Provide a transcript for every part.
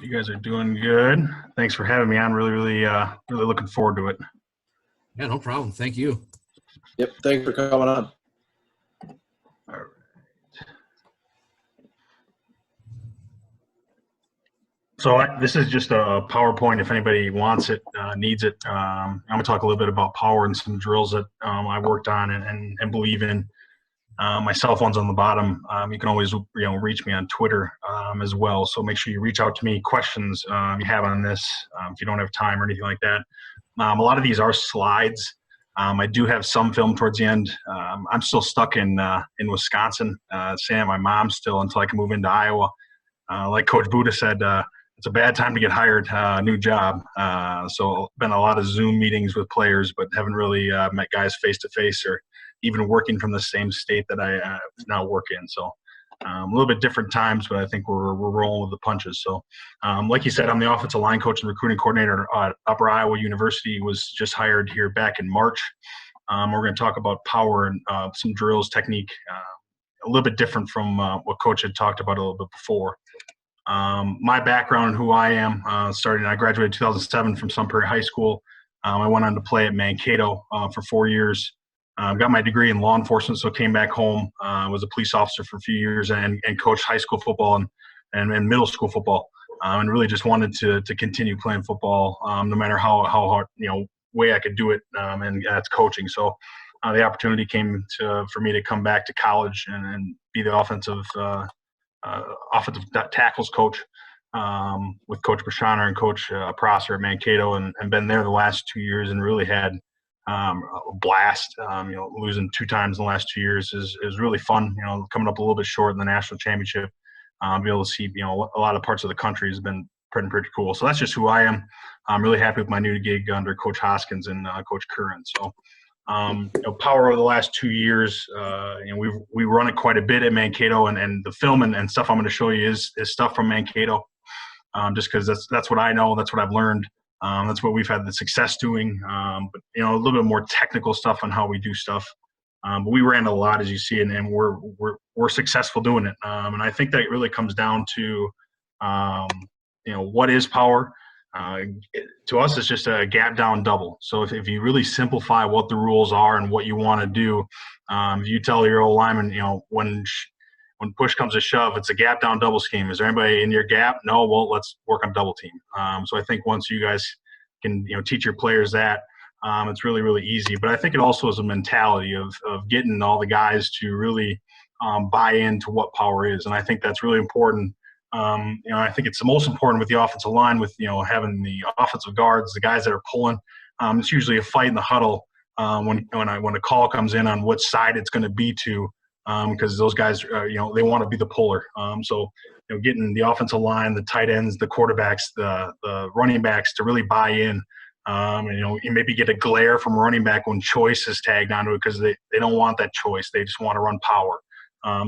You guys are doing good. Thanks for having me on. Really looking forward to it. Yeah, no problem. Thank you. Yep. Thanks for coming on. All right. So this is just a PowerPoint. If anybody wants it, needs it, I'm going to talk a little bit about power and some drills that I worked on and believe in. My cell phone's on the bottom. You can always reach me on Twitter as well. So make sure you reach out to me. Questions you have on this, if you don't have time or anything like that. A lot of these are slides. I do have some film towards the end. I'm still stuck in Wisconsin, staying at my mom's still until I can move into Iowa. Like Coach Buddha said, it's a bad time to get hired, new job. So been a lot of Zoom meetings with players, but haven't really met guys face to face or even working from the same state that I now work in. So a little bit different times, but I think we're rolling with the punches. So like you said, I'm the offensive line coach and recruiting coordinator at Upper Iowa University. Was just hired here back in March. We're going to talk about power and some drills, technique, a little bit different from what Coach had talked about a little bit before. My background and who I am, I graduated in 2007 from Sun Prairie High School. I went on to play at Mankato for 4 years. Got my degree in law enforcement, so came back home, was a police officer for a few years and coached high school football and middle school football, and really just wanted to continue playing football, no matter how hard, way I could do it, and that's coaching. So the opportunity came for me to come back to college and be the offensive tackles coach with Coach Brashaner and Coach Prosser at Mankato, and been there the last 2 years and really had a blast. Losing 2 times in the last 2 years is really fun. Coming up a little bit short in the national championship, be able to see a lot of parts of the country has been pretty cool. So that's just who I am. I'm really happy with my new gig under Coach Hoskins and Coach Curran. So power over the last 2 years, we run it quite a bit at Mankato, and the film and stuff I'm going to show you is stuff from Mankato, just because that's what I know, that's what I've learned. That's what we've had the success doing, but a little bit more technical stuff on how we do stuff. But we ran a lot, as you see, and we're successful doing it. And I think that really comes down to, what is power? To us, it's just a gap down double. So if you really simplify what the rules are and what you want to do, you tell your old lineman, when push comes to shove, it's a gap down double scheme. Is there anybody in your gap? No. Well, let's work on double team. So I think once you guys can, teach your players that, it's really easy. But I think it also is a mentality of getting all the guys to really buy into what power is. And I think that's really important. I think it's the most important with the offensive line, with, having the offensive guards, the guys that are pulling. It's usually a fight in the huddle when a call comes in on which side it's going to be to. Because those guys, they want to be the puller. So, getting the offensive line, the tight ends, the quarterbacks, the running backs to really buy in. And, you maybe get a glare from running back when choice is tagged onto it because they don't want that choice. They just want to run power.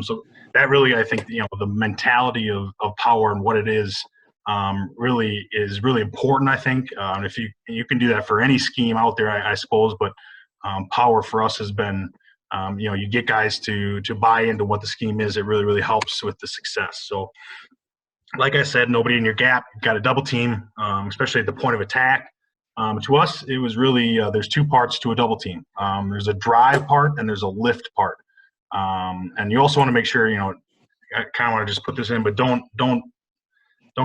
So that really, I think, the mentality of power and what it is really important, I think. If you can do that for any scheme out there, I suppose, but power for us has been – you get guys to buy into what the scheme is. It really helps with the success. So, like I said, nobody in your gap. You've got a double team, especially at the point of attack. To us, it was really there's 2 parts to a double team. There's a drive part and there's a lift part. And you also want to make sure, I kind of want to just put this in, but don't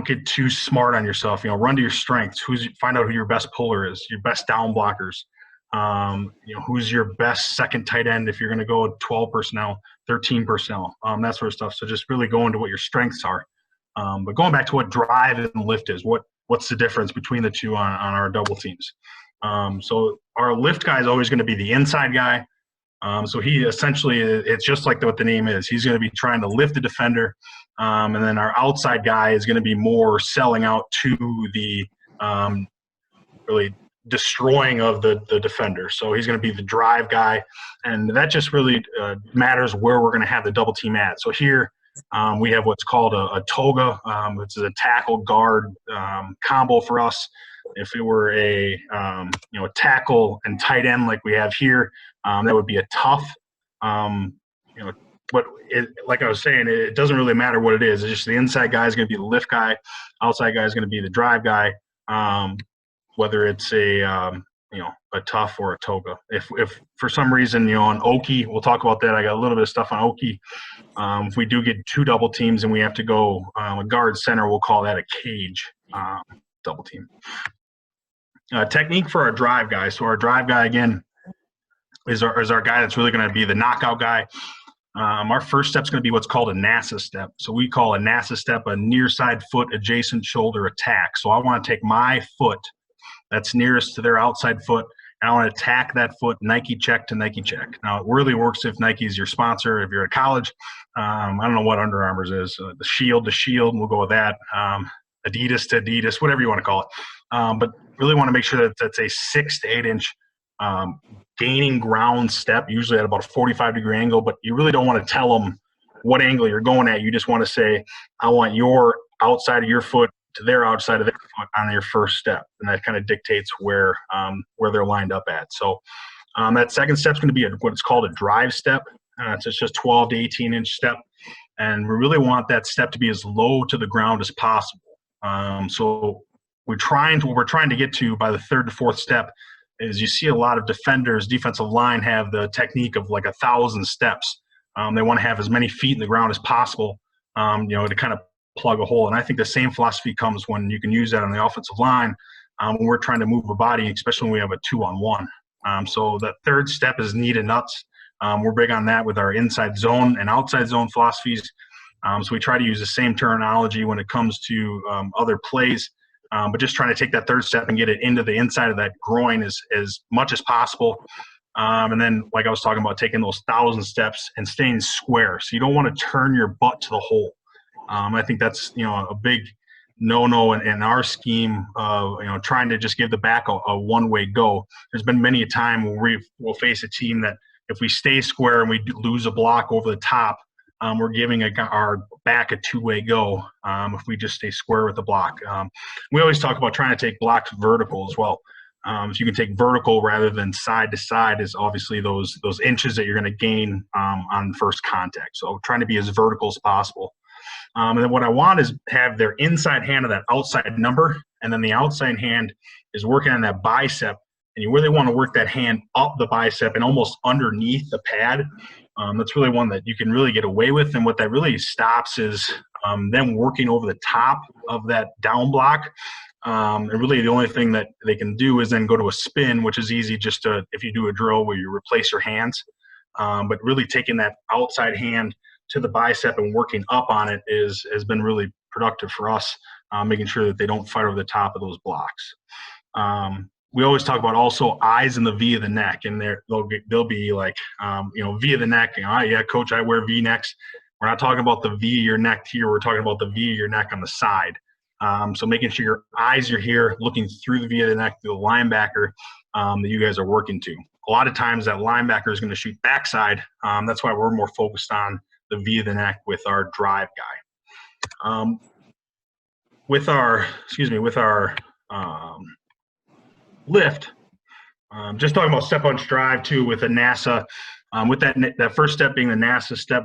get too smart on yourself. Run to your strengths. Find out who your best puller is, your best down blockers. Who's your best second tight end if you're going to go with 12 personnel, 13 personnel, that sort of stuff. So just really go into what your strengths are. But going back to what drive and lift is, what's the difference between the two on our double teams? So our lift guy is always going to be the inside guy. So he essentially, it's just like what the name is. He's going to be trying to lift the defender. And then our outside guy is going to be more selling out to the really destroying of the defender. So he's going to be the drive guy, and that just really matters where we're going to have the double team at. So here we have what's called a toga. It's a tackle guard combo for us. If it were a tackle and tight end like we have here, that would be a tough but like I was saying, it doesn't really matter what it is. It's just the inside guy is going to be the lift guy, outside guy is going to be the drive guy. Whether it's a tough or a toga. If for some reason on Oki, we'll talk about that. I got a little bit of stuff on Oki. If we do get 2 double teams and we have to go a guard center, we'll call that a cage double team. Technique for our drive guy. So our drive guy again is our guy that's really going to be the knockout guy. Our first step is going to be what's called a NASA step. So we call a NASA step a near side foot adjacent shoulder attack. So I want to take my foot that's nearest to their outside foot, and I want to attack that foot Nike check to Nike check. Now, it really works if Nike's your sponsor. If you're at college, I don't know what Under Armour's is. The Shield to Shield, we'll go with that. Adidas to Adidas, whatever you want to call it. But really want to make sure that that's a 6 to 8 inch gaining ground step, usually at about a 45-degree angle, but you really don't want to tell them what angle you're going at. You just want to say, I want your outside of your foot to their outside of their foot on your first step, and that kind of dictates where they're lined up at. So that second step is going to be what's called a drive step. It's just 12 to 18 inch step, and we really want that step to be as low to the ground as possible. So what we're trying to get to by the 3rd to 4th step is you see a lot of defenders, defensive line have the technique of like 1,000 steps. They want to have as many feet in the ground as possible, to kind of plug a hole. And I think the same philosophy comes when you can use that on the offensive line when we're trying to move a body, especially when we have a 2-on-1. So that 3rd step is knee to nuts. We're big on that with our inside zone and outside zone philosophies. So we try to use the same terminology when it comes to other plays, but just trying to take that 3rd step and get it into the inside of that groin as much as possible. And then, like I was talking about, taking those 1,000 steps and staying square. So you don't want to turn your butt to the hole. I think that's a big no-no in our scheme of trying to just give the back a one-way go. There's been many a time where we'll face a team that if we stay square and we lose a block over the top, we're giving our back a 2-way go if we just stay square with the block. We always talk about trying to take blocks vertical as well. If you can take vertical rather than side to side is obviously those inches that you're going to gain on first contact. So trying to be as vertical as possible. And then what I want is have their inside hand of that outside number, and then the outside hand is working on that bicep. And you really want to work that hand up the bicep and almost underneath the pad. That's really one that you can really get away with. And what that really stops is them working over the top of that down block. And really the only thing that they can do is then go to a spin, which is easy just if you do a drill where you replace your hands. But really taking that outside hand to the bicep and working up on it has been really productive for us, making sure that they don't fight over the top of those blocks. We always talk about also eyes in the V of the neck, and they'll be like, V of the neck. Yeah, coach, I wear V necks. We're not talking about the V of your neck here. We're talking about the V of your neck on the side. So making sure your eyes are here, looking through the V of the neck to the linebacker that you guys are working to. A lot of times that linebacker is going to shoot backside. That's why we're more focused on the V of the neck with our drive guy. With our lift, just talking about step punch drive too with a NASA. With that first step being the NASA step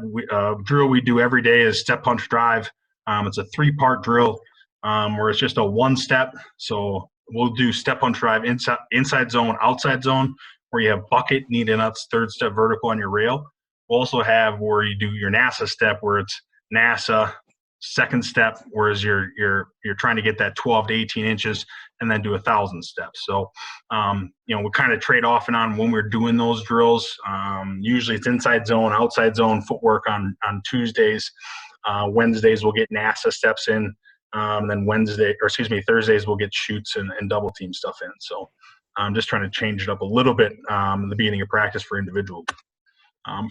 drill we do every day is step punch drive. It's a 3-part drill where it's just a 1 step. So we'll do step punch drive inside zone, outside zone, where you have bucket, knee to nuts, 3rd step vertical on your rail. We'll also have where you do your NASA step, where it's NASA, 2nd step, whereas you're trying to get that 12 to 18 inches, and then do 1,000 steps. So, we kind of trade off and on when we're doing those drills. Usually it's inside zone, outside zone footwork on Tuesdays. Wednesdays we'll get NASA steps in, and then Thursdays we'll get shoots and double team stuff in. So I'm just trying to change it up a little bit in the beginning of practice for individuals.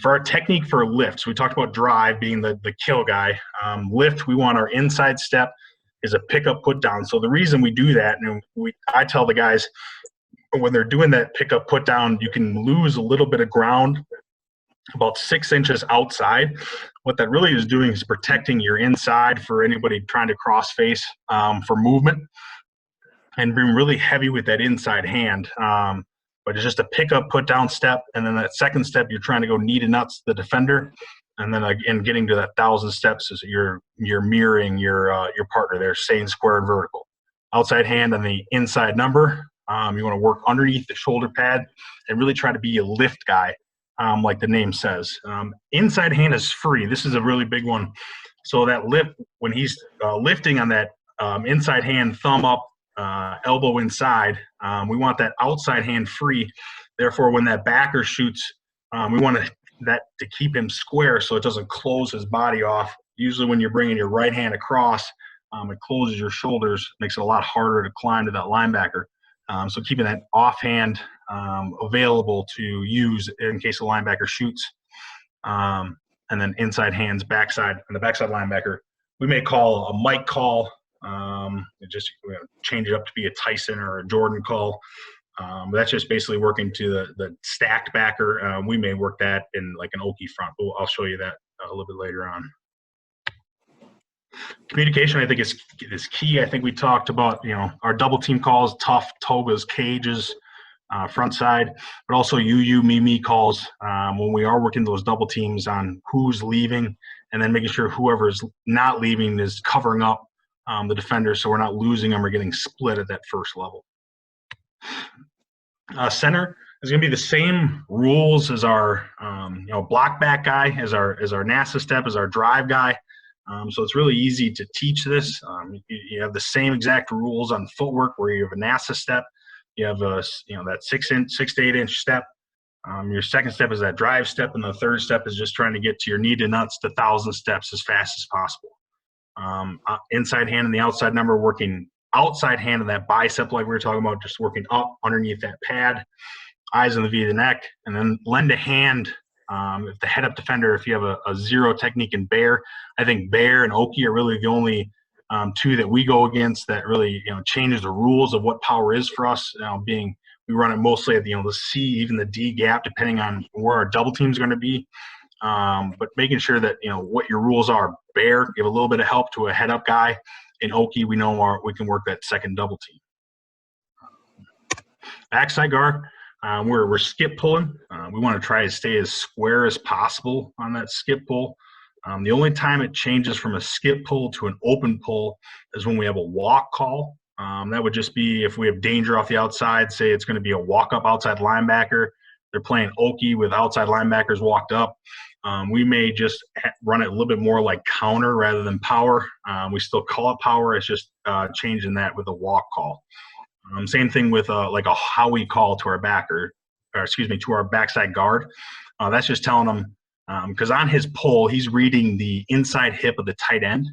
For our technique for lifts, we talked about drive being the kill guy. Lift, we want our inside step is a pickup put down. So the reason we do that, and I tell the guys when they're doing that pickup put down, you can lose a little bit of ground about 6 inches outside. What that really is doing is protecting your inside for anybody trying to cross face for movement, and being really heavy with that inside hand. But it's just a pickup, put down step. And then that 2nd step, you're trying to go knee to nuts the defender. And then again, getting to that 1,000 steps is you're mirroring your partner there, staying square and vertical. Outside hand on the inside number. You want to work underneath the shoulder pad and really try to be a lift guy, like the name says. Inside hand is free. This is a really big one. So that lift, when he's lifting on that inside hand, thumb up, elbow inside, we want that outside hand free. Therefore, when that backer shoots, we want that to keep him square so it doesn't close his body off. Usually when you're bringing your right hand across, it closes your shoulders, makes it a lot harder to climb to that linebacker. So keeping that offhand available to use in case the linebacker shoots. And then inside hands, backside, and the backside linebacker, we may call a Mike call, just change it up to be a Tyson or a Jordan call. That's just basically working to the stacked backer. We may work that in like an Okie front, but I'll show you that a little bit later on. Communication, I think, is key. I think we talked about, our double team calls, tough, togas, cages, front side, but also you, me calls when we are working those double teams on who's leaving, and then making sure whoever is not leaving is covering up the defender so we're not losing them or getting split at that first level. Center is going to be the same rules as our block back guy, as our NASA step, as our drive guy. So it's really easy to teach this. You have the same exact rules on footwork where you have a NASA step. You have that 6 to 8 inch step. Your second step is that drive step, and the third step is just trying to get to your knee to nuts to 1,000 steps as fast as possible. Inside hand and the outside number, working outside hand of that bicep like we were talking about, just working up underneath that pad, eyes on the V of the neck, and then lend a hand. If the head up defender, if you have a zero technique in bear, I think bear and Okie are really the only two that we go against that really changes the rules of what power is for us. Being we run it mostly at the C, even the D gap, depending on where our double team is going to be. But making sure that what your rules are. Bear, give a little bit of help to a head up guy. In Okie, we know we can work that second double team. Backside guard. We're skip pulling. We want to try to stay as square as possible on that skip pull. The only time it changes from a skip pull to an open pull is when we have a walk call. That would just be if we have danger off the outside, say it's going to be a walk-up outside linebacker. They're playing Okie with outside linebackers walked up. We may just run it a little bit more like counter rather than power. We still call it power. It's just changing that with a walk call. Same thing with like a Howie call to our to our backside guard. That's just telling them, because on his pull, he's reading the inside hip of the tight end.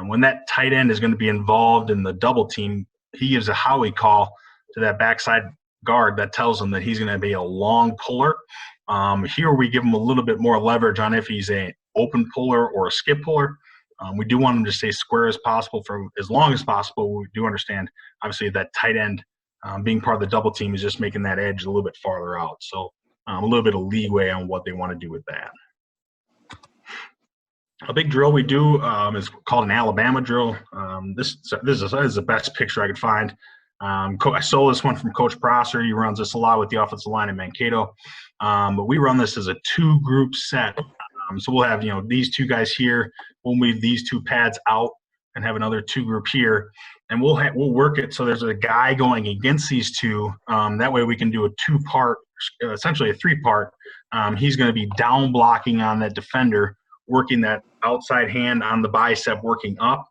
When that tight end is going to be involved in the double team, he gives a Howie call to that backside guard that tells him that he's going to be a long puller. Here we give him a little bit more leverage on if he's an open puller or a skip puller. We do want him to stay square as possible for as long as possible. We do understand, obviously, that tight end being part of the double team is just making that edge a little bit farther out. So a little bit of leeway on what they want to do with that. A big drill we do is called an Alabama drill. This is the best picture I could find. I stole this one from Coach Prosser. He runs this a lot with the offensive line in Mankato. But we run this as a 2-group set. So we'll have, these two guys here. We'll move these two pads out and have another 2-group here. And we'll work it so there's a guy going against these two. That way we can do a 2-part, essentially a 3-part. He's going to be down blocking on that defender, working that outside hand on the bicep, working up.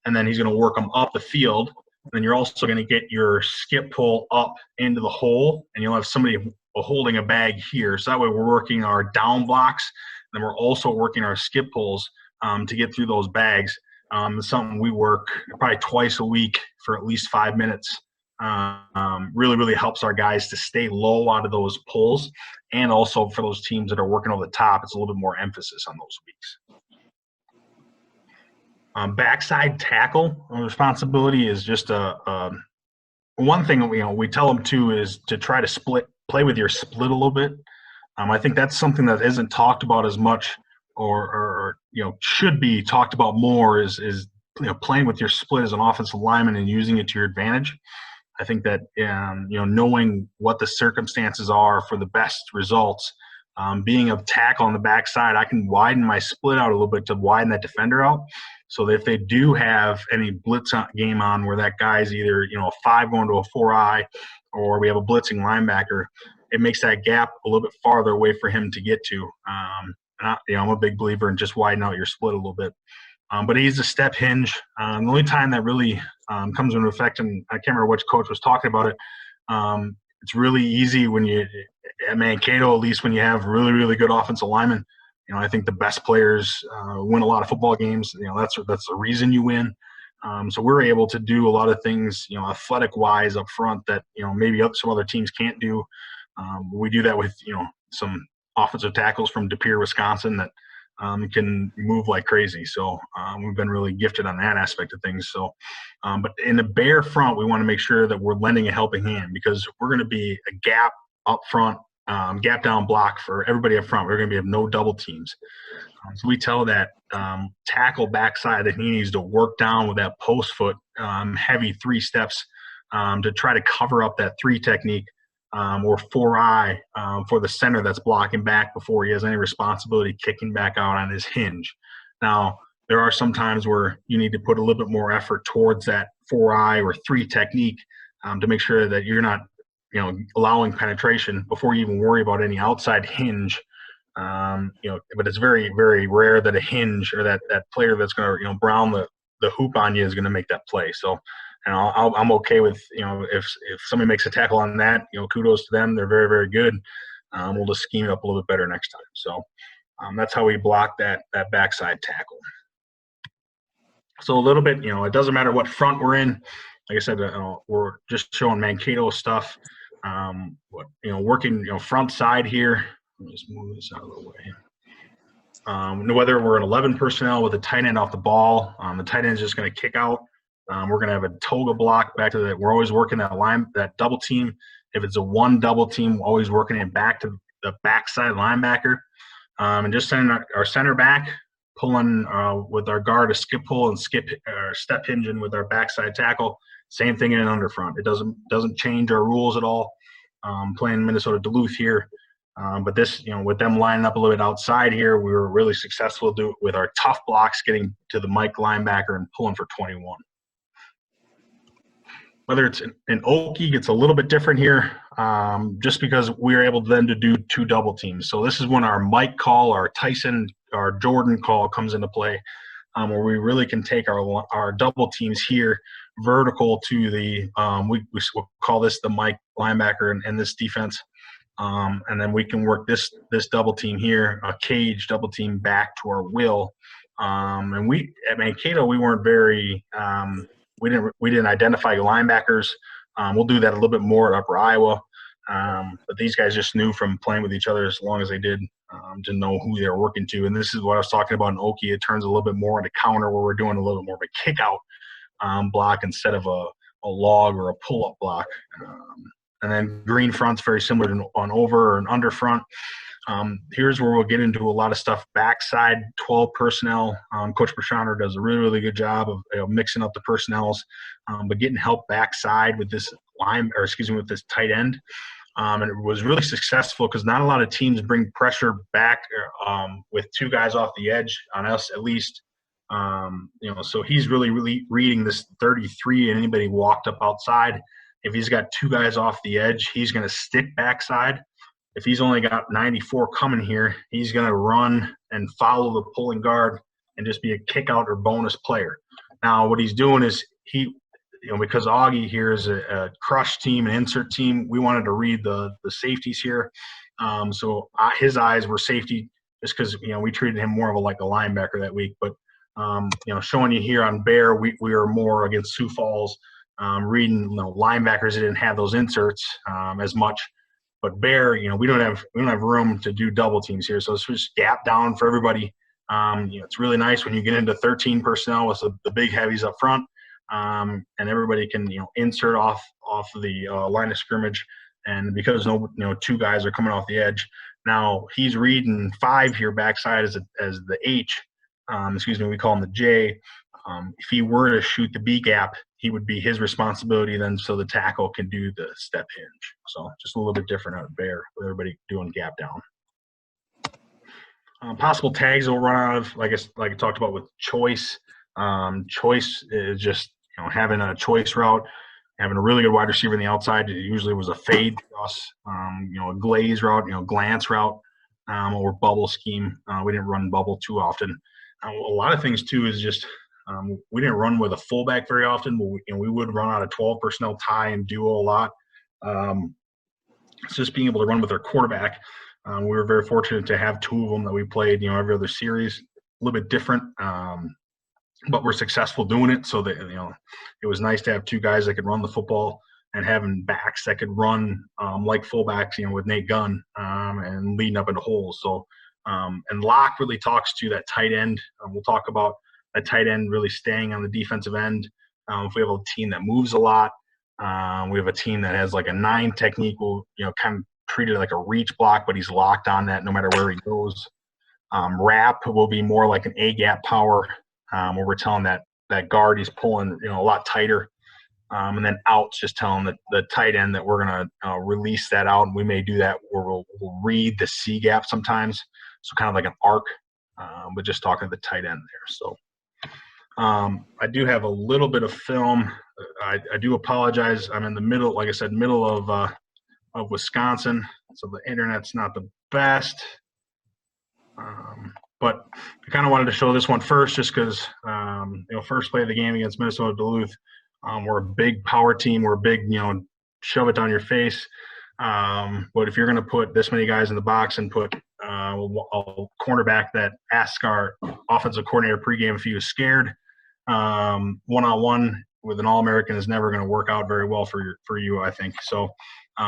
And then he's going to work them up the field. And then you're also going to get your skip pull up into the hole, and you'll have somebody holding a bag here. So that way we're working our down blocks, and then we're also working our skip pulls to get through those bags. It's something we work probably twice a week for at least 5 minutes. Really, really helps our guys to stay low out of those pulls, and also for those teams that are working over the top, it's a little bit more emphasis on those weeks. Backside tackle responsibility is just one thing we tell them to is to try to play with your split a little bit. I think that's something that isn't talked about as much, or should be talked about more. Is playing with your split as an offensive lineman and using it to your advantage. I think that knowing what the circumstances are for the best results, being a tackle on the backside, I can widen my split out a little bit to widen that defender out. So that if they do have any blitz game on where that guy's either, a 5 going to a 4-eye, or we have a blitzing linebacker, it makes that gap a little bit farther away for him to get to. I'm a big believer in just widen out your split a little bit. But he's a step hinge. The only time that really comes into effect, and I can't remember which coach was talking about it, it's really easy when you – at Mankato, at least when you have really, really good offensive linemen. I think the best players win a lot of football games. That's the reason you win. So we're able to do a lot of things, athletic-wise up front that, maybe some other teams can't do. We do that with, some offensive tackles from De Pere, Wisconsin that can move like crazy. So we've been really gifted on that aspect of things. So, but in the Bear front, we want to make sure that we're lending a helping hand, because we're going to be a gap up front, gap down block for everybody up front. We're going to have no double teams. So we tell that tackle backside that he needs to work down with that post foot, heavy 3 steps to try to cover up that 3 technique or 4-eye for the center that's blocking back before he has any responsibility kicking back out on his hinge. Now, there are some times where you need to put a little bit more effort towards that 4-eye or 3 technique to make sure that you're not allowing penetration before you even worry about any outside hinge. But it's very, very rare that a hinge or that player that's going to, brown the hoop on you is going to make that play. So, and I'm okay with, if somebody makes a tackle on that, kudos to them. They're very, very good. We'll just scheme it up a little bit better next time. So that's how we block that backside tackle. So a little bit, it doesn't matter what front we're in. Like I said, we're just showing Mankato stuff. Working, front side here. Let me just move this out of the way. Whether we're an 11 personnel with a tight end off the ball, the tight end is just going to kick out. We're going to have a toga block back to that. We're always working that double team. If it's a 1 double team, we're always working it back to the backside linebacker. And just sending our center back, pulling with our guard a skip pull and step hinging with our backside tackle. Same thing in an underfront. It doesn't change our rules at all. Playing Minnesota Duluth here. But this, with them lining up a little bit outside here, we were really successful with our tough blocks, getting to the Mike linebacker and pulling for 21. Whether it's an Okie, it's a little bit different here, just because we are able then to do 2 double teams. So this is when our Mike call, our Tyson, our Jordan call comes into play, where we really can take our double teams here vertical to the we call this the Mike linebacker and this defense. And then we can work this double team here, a cage double team back to our will. And we at Mankato, we weren't very we didn't identify linebackers. We'll do that a little bit more at Upper Iowa. But these guys just knew from playing with each other as long as they did to know who they were working to. And this is what I was talking about in Okie. It turns a little bit more into counter, where we're doing a little bit more of a kick out block instead of a log or a pull-up block. And then green front's very similar to an over or an under front. Here's where we'll get into a lot of stuff backside 12 personnel. Coach Brashaner does a really, really good job of mixing up the personnels, but getting help backside with this with this tight end. And it was really successful because not a lot of teams bring pressure back with 2 guys off the edge on us at least. So he's really, really reading this 33 and anybody walked up outside. If he's got 2 guys off the edge, he's going to stick backside. If he's only got 94 coming here, he's going to run and follow the pulling guard and just be a kick out or bonus player. Now, what he's doing is because Augie here is a crush team, an insert team, we wanted to read the safeties here. So his eyes were safety just because, we treated him more of a linebacker that week. But, showing you here on Bear, we were more against Sioux Falls. Reading linebackers that didn't have those inserts as much, but Bear, we don't have room to do double teams here, so it's just gap down for everybody. It's really nice when you get into 13 personnel with the big heavies up front, and everybody can insert off the line of scrimmage, and because 2 guys are coming off the edge. Now he's reading 5 here backside as the H. We call him the J. If he were to shoot the B gap, he would be his responsibility then, so the tackle can do the step hinge. So just a little bit different out of Bear with everybody doing gap down. Possible tags will run out of, like I talked about with choice. Choice is just having a choice route, having a really good wide receiver on the outside. It usually was a fade to us, a glaze route, glance route, or bubble scheme. We didn't run bubble too often. A lot of things too is just we didn't run with a fullback very often, but we would run out of 12 personnel tie and duo a lot. It's just being able to run with our quarterback. We were very fortunate to have two of them that we played, every other series, a little bit different, but we're successful doing it. So that it was nice to have two guys that could run the football and having backs that could run like fullbacks, with Nate Gunn and leading up into holes. So and Locke really talks to that tight end. We'll talk about that tight end really staying on the defensive end. If we have a team that moves a lot, we have a team that has like a 9 technique. We'll kind of treat it like a reach block, but he's locked on that no matter where he goes. Wrap will be more like an A-gap power, where we're telling that guard he's pulling a lot tighter. And then out's just telling the tight end that we're going to release that out. And we may do that where we'll read the C gap sometimes. So kind of like an arc, but just talking to the tight end there. So I do have a little bit of film. I do apologize. I'm in the middle, like I said, middle of Wisconsin. So the internet's not the best. But I kind of wanted to show this one first just because, first play of the game against Minnesota Duluth. We're a big power team. We're a big, shove it down your face. But if you're going to put this many guys in the box and put a cornerback that asks our offensive coordinator pregame if he was scared, one-on-one with an All-American is never going to work out very well for you, I think. So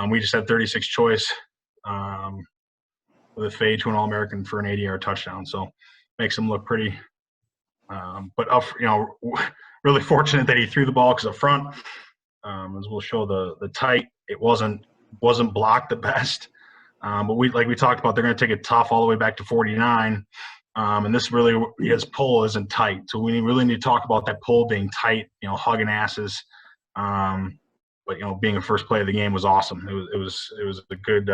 we just had 36 choice with a fade to an All-American for an 80-yard touchdown. So makes him look pretty. But really fortunate that he threw the ball because up front, as we'll show the tight, it wasn't blocked the best. But we talked about, they're going to take it tough all the way back to 49. And this really, his pull isn't tight. So we really need to talk about that pull being tight, hugging asses. But being a first play of the game was awesome. It was a good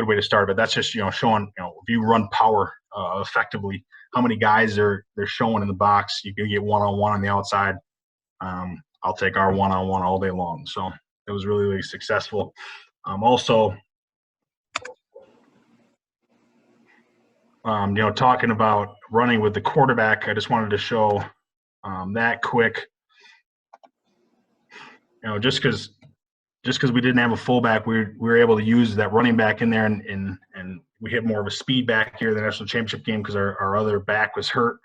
way to start. But that's just showing if you run power effectively, how many guys they're showing in the box. You can get one-on-one on the outside. I'll take our one-on-one all day long. So it was really, really successful. Also, talking about running with the quarterback, I just wanted to show that quick. Just because we didn't have a fullback, we were able to use that running back in there, and we hit more of a speed back here in the national championship game because our other back was hurt.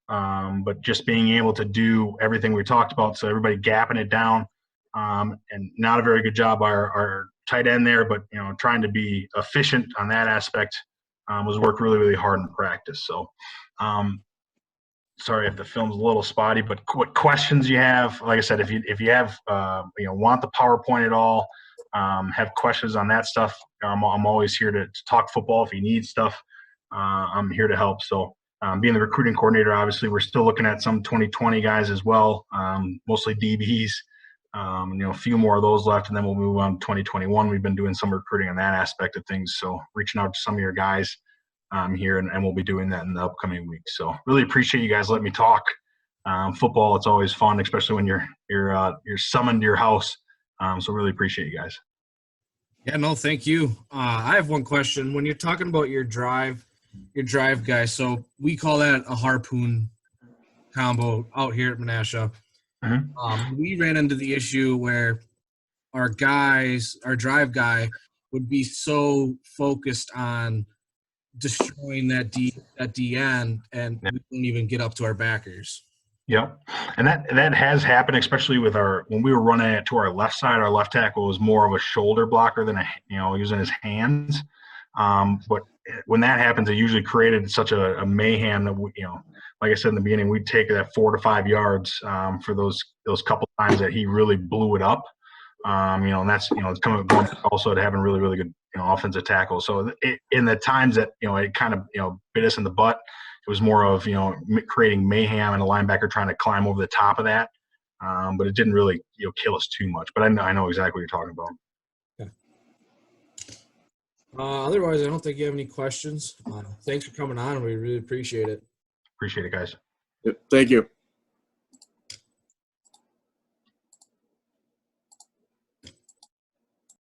But just being able to do everything we talked about, so everybody gapping it down, and not a very good job by our tight end there, but trying to be efficient on that aspect was worked really, really hard in practice. So sorry if the film's a little spotty, but what questions you have, like I said, if you have want the PowerPoint at all, have questions on that stuff, I'm always here to talk football. If you need stuff, I'm here to help. So being the recruiting coordinator, obviously we're still looking at some 2020 guys as well, mostly DBs, a few more of those left, and then we'll move on to 2021. We've been doing some recruiting on that aspect of things, so reaching out to some of your guys here, and we'll be doing that in the upcoming weeks. So really appreciate you guys letting me talk. Football, it's always fun, especially when you're summoned to your house. So really appreciate you guys. Yeah, no, thank you. I have one question. When you're talking about your drive guy, so we call that a harpoon combo out here at Menasha. Mm-hmm. We ran into the issue where our drive guy would be so focused on destroying that D end, and we couldn't even get up to our backers. Yep. And that has happened, especially with when we were running it to our left side. Our left tackle was more of a shoulder blocker than using his hands. But when that happens, it usually created such a mayhem that like I said in the beginning, we'd take that 4 to 5 yards for those couple times that he really blew it up. And that's it's coming also to having really, really good offensive tackle. So in the times that it kind of bit us in the butt, it was more of creating mayhem and a linebacker trying to climb over the top of that. But it didn't really kill us too much. But I know exactly what you're talking about. Otherwise, I don't think you have any questions. Thanks for coming on. We really appreciate it. Appreciate it, guys. Yep, thank you.